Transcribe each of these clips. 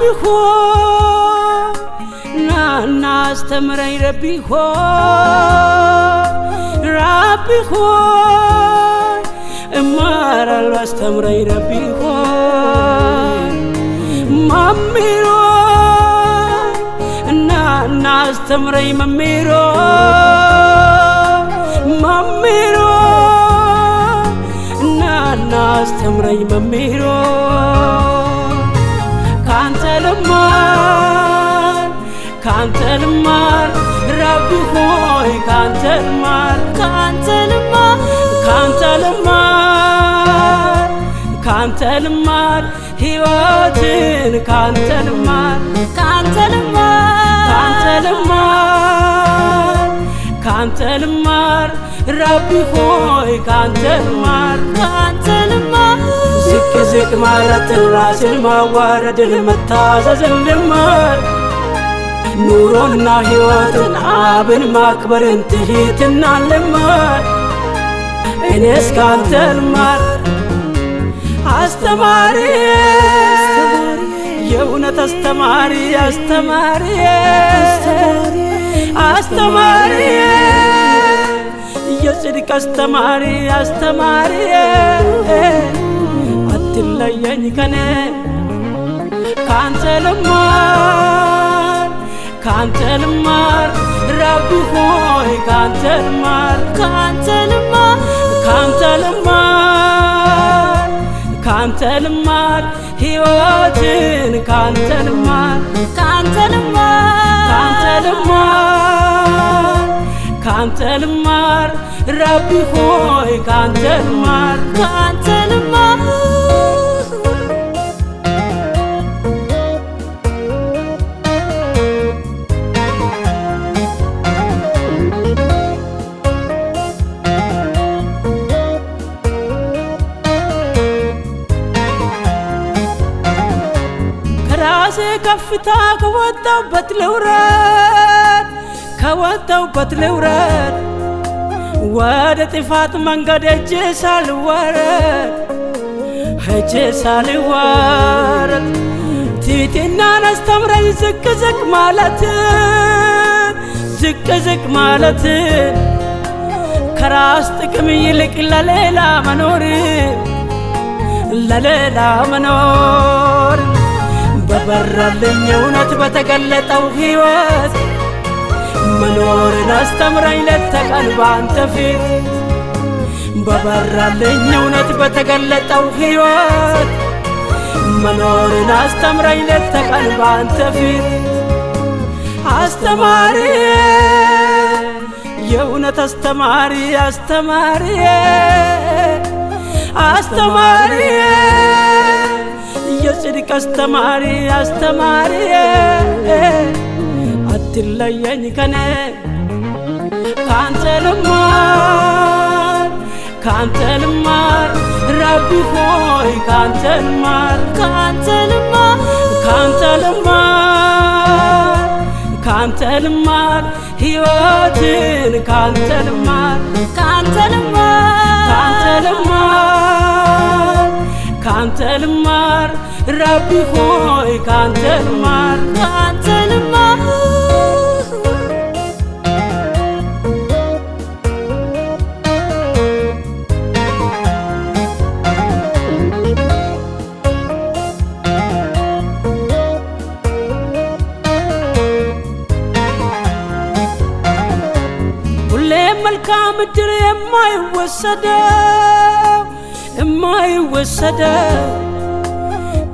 ربي خوي ناس تمري ربي خوي ربي خوي امار الواس تمري ربي خوي ماميرو ناس تمري ماميرو ماميرو ناس تمري ماميرو كانت المار ربي خوي كانت المار كانت المار هيواتين كانت المار كانت المار ربي خوي كانت المار زك مالت الراس الموارد المتازز المار نورنا هيواتنا عابن ماكبر انتهيتنا المار انيس كانت المار استماري يونت استماري يصدق استماري أتلاقيني كانت المار ربي خوي كانت المار هيواتين كانت المار كانت المار ربي خوي كانت المار كراسي كفتا كوتو بتلورد واد طفات منقد اجسال ورد تيتنا نستمر زك مالت كراستك ميلك لليلا منور ببرلن يونت بتقلتو هيوات منور نستمرين لتقلب انت فيك ببرلن يونت بتقلتو هيوات منور نستمرين لتقلب انت فيك استماري يونت استماري يصدق استماري أتلاقيني كانت المار ربي خوي كانت المار هيواتين كانت المار كانت المار ربي خوي كانت المار መልካም ድር የማይወሰደው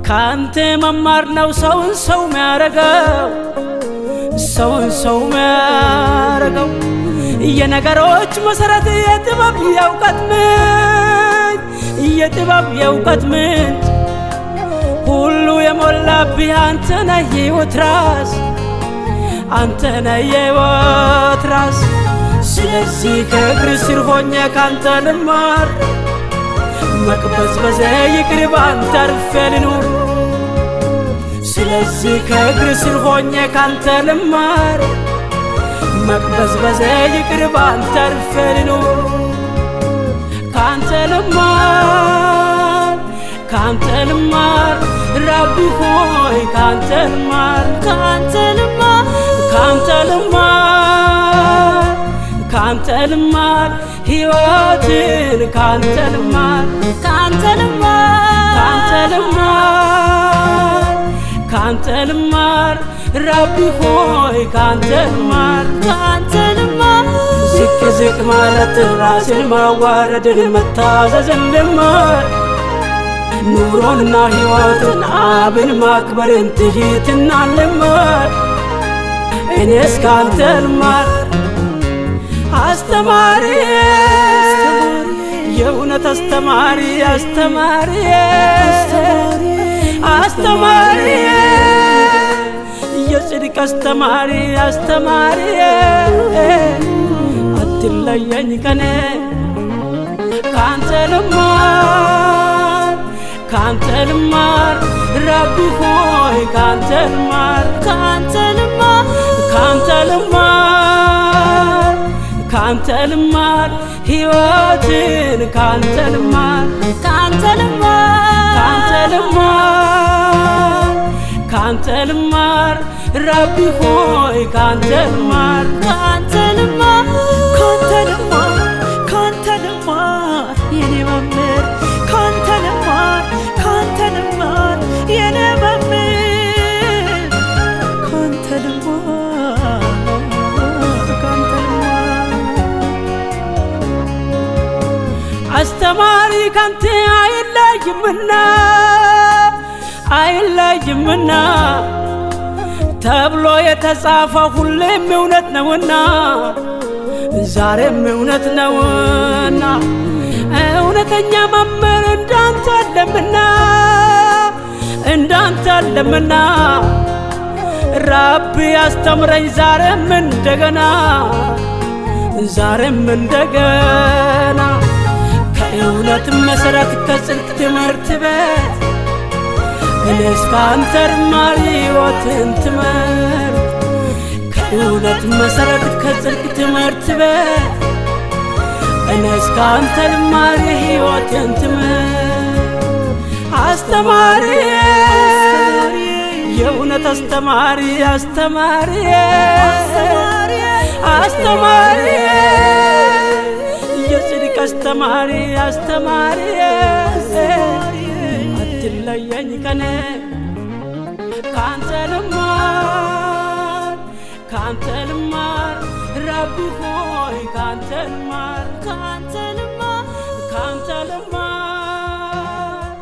ካንተ መማር ነው ሰው የሚያረገው የነገሮች መሰረት የጥበብ የእውቀት ምንጭ ሁሉ የሞላብህ አንተ ነህ የሕይወት ራስ ስለዚህ ከእግር ስር ሆኜ ካንተ ልማር መቅበዝበዜ ይቅር ባንተ አርፌ ልኑር ስለዚህ ከእግር ስር ሆኜ ካንተ ልማር መቅበዝበዜ ይቅር ባንተ አርፌ ልኑር ካንተ ልማር ካንተ ልማር ረቢ ሆይ ካንተ ልማር ካንተ ልማር ካንተ ልማር ካንተ ልማር ሕይወትን ካንተ ልማር ካንተ ልማር ካንተ ልማር ካንተ ልማር ረቢ ሆይ ካንተ ልማር ካንተ ልማር ዝቅ ዝቅ ማለትን ራስን ማዋረድን መታዘዝን ልማር ኑሮንና ሕይወትን አብን ማክበርን ትሕትናን ልማር እኔስ ካንተ ልማር አስተማሪ የእውነት አስተማሪ አስተማሪ አስተማሪ የጽድቅ አስተማሪ አስተማሪ አትለየኝ ከኔ ካንተ ልማር ካንተ ልማር ረቢ ሆይ ካንተ ልማር ካንተ ልማር ካንተ ልማር ካንተ ልማር ሕይወትን ካንተ ልማር ካንተ ልማር ካንተ ልማር ካንተ ልማር ረቢ ሆይ ካንተ ልማር ካንተ ልማር ካንተ ልማር ካንተ ልማር የኔ መምህር ካንተ ልማር ካንተ ልማር የኔ መምህር ካንተ ልማር ካንተ ልማር አስተማሪ ካንተ አይለይምና አይለይምና ተብሎ የተጻፈ ሁሌም እውነት ነውና ዛሬም እውነት ነውና እውነተኛ መምህር እንዳንተ አለምና እንዳንተ አለምና ረቢ አስተምረኝ ዛሬም እንደገና ዛሬም እንደገና ከእውነት መሰረት ከጽድቅ ትምህርት ቤት እኔስ ካንተ ልማር ሕይወትን ትምህርት ከእውነት መሰረት ከጽድቅ ትምህርት ቤት እኔስ ካንተ ልማር ሕይወትን ትምህርት አስተማሪ የእውነት አስተማሪ አስተማሪ አስተማሪ የጽድቅ አስተማሪ አስተማሪ አትለየኝ ከኔ ካንተ ልማር ካንተ ልማር ረቢ ሆይ ካንተ ልማር ካንተ ልማር ካንተ ልማር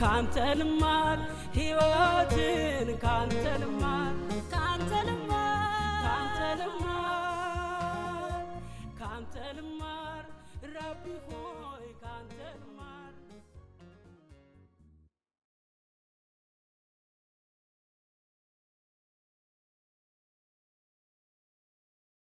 ካንተ ልማር ሕይወትን ካንተ ልማር ካንተ ልማር ካንተ ልማር ካንተ ልማር ረቢ ሆይ ካንተ ልማር